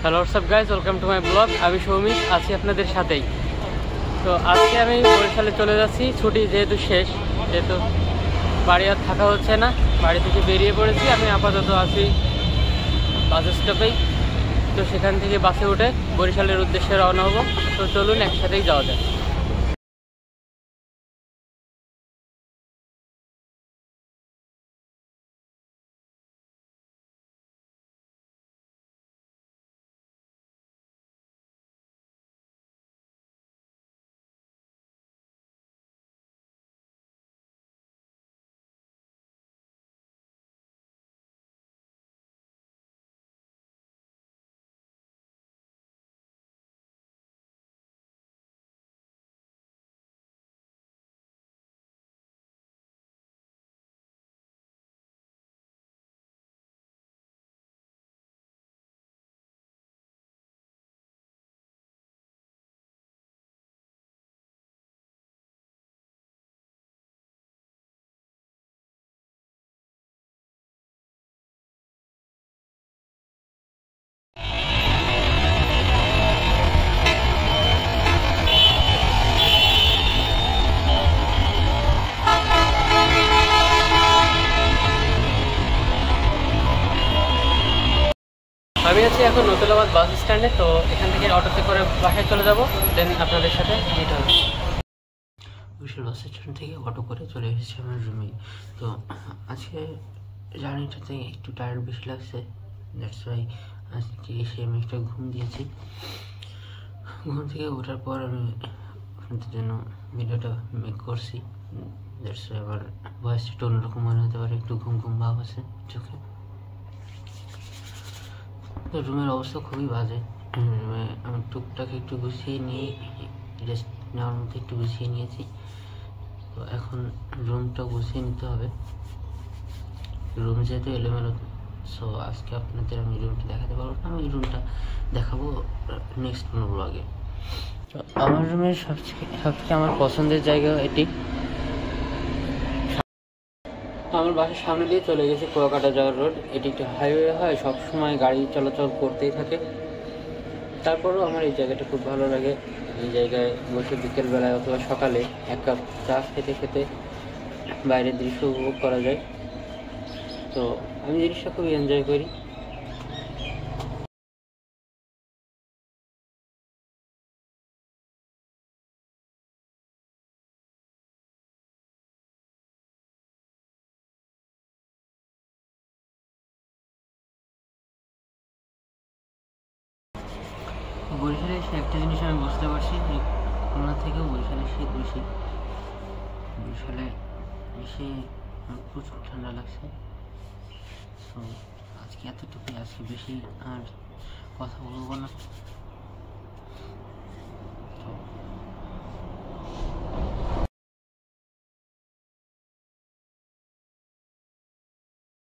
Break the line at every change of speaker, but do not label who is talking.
Hello WhatsApp guys, welcome to my blog. আমি সৌমিক আছি আপনাদের সাথেই। তো আজকে আমি বরিশালে চলে যাচ্ছি, ছুটি যেহেতু শেষ, যেহেতু বাড়ি আর থাকা হচ্ছে না, বাড়ি থেকে বেরিয়ে পড়েছি। আমি আপাতত আছি বাস স্টপেই। তো সেখান থেকে বাসে উঠে বরিশালের উদ্দেশ্যে রওনা হব। তো চলুন একসাথেই যাওয়া যায়। আমি আছি এখন নতুলাবাদ বাস স্ট্যান্ডে। তো এখান থেকে অটোতে করে বাসায় চলে যাব, দেন আপনাদের সাথে মিট হবে। বরিশাল বাস স্ট্যান্ড থেকে অটো করে চলে এসেছি আমার রুমে। তো আজকে জার্নিটাতে একটু টায়ার্ড বেশি লাগছে, দ্যাটস ওয়াই আজকে এসে আমি একটা ঘুম দিয়েছি। ঘুম থেকে ওঠার পর আমি আপনাদের জন্য ভিডিওটা মেক করছি। দ্যাটস ওয়াই আমার ভয়েসটা একটু অন্যরকম মনে হতে পারে, একটু ঘুম ঘুম ভাব আছে চোখে। তো রুমের অবস্থা খুবই বাজে। আমি টুকটাক একটু গুছিয়ে নিয়ে, রেস্ট নেওয়ার মধ্যে একটু গুছিয়ে নিয়েছি। তো এখন রুমটা গুছিয়ে নিতে হবে। রুম যেহেতু এলোমেলো, সো আজকে আপনাদের আমি রুমটা দেখাতে পারবো না। আমি রুমটা দেখাবো নেক্সট কোনো ব্লগে। তো আমার রুমের সবথেকে আমার পছন্দের জায়গা এটি। আমার বাসার সামনে দিয়ে চলে গেছে কুয়াকাটা যাওয়ার রোড। এটি একটি হাইওয়ে হয়, সবসময় গাড়ি চলাচল করতেই থাকে। তারপরেও আমার এই জায়গাটা খুব ভালো লাগে। এই জায়গায় বসে বিকেলবেলায় অথবা সকালে এক কাপ চা খেতে খেতে বাইরের দৃশ্য উপভোগ করা যায়। তো আমি জিনিসটা খুবই এনজয় করি। বরিশালে এসে একটা জিনিস আমি বুঝতে পারছি যে খুলনা থেকেও বরিশালে শীত বেশি। বরিশালে এসে আমার প্রচুর ঠান্ডা লাগছে। তো আজকে এতটুকুই, আজকে বেশি আর কথা বলবো না।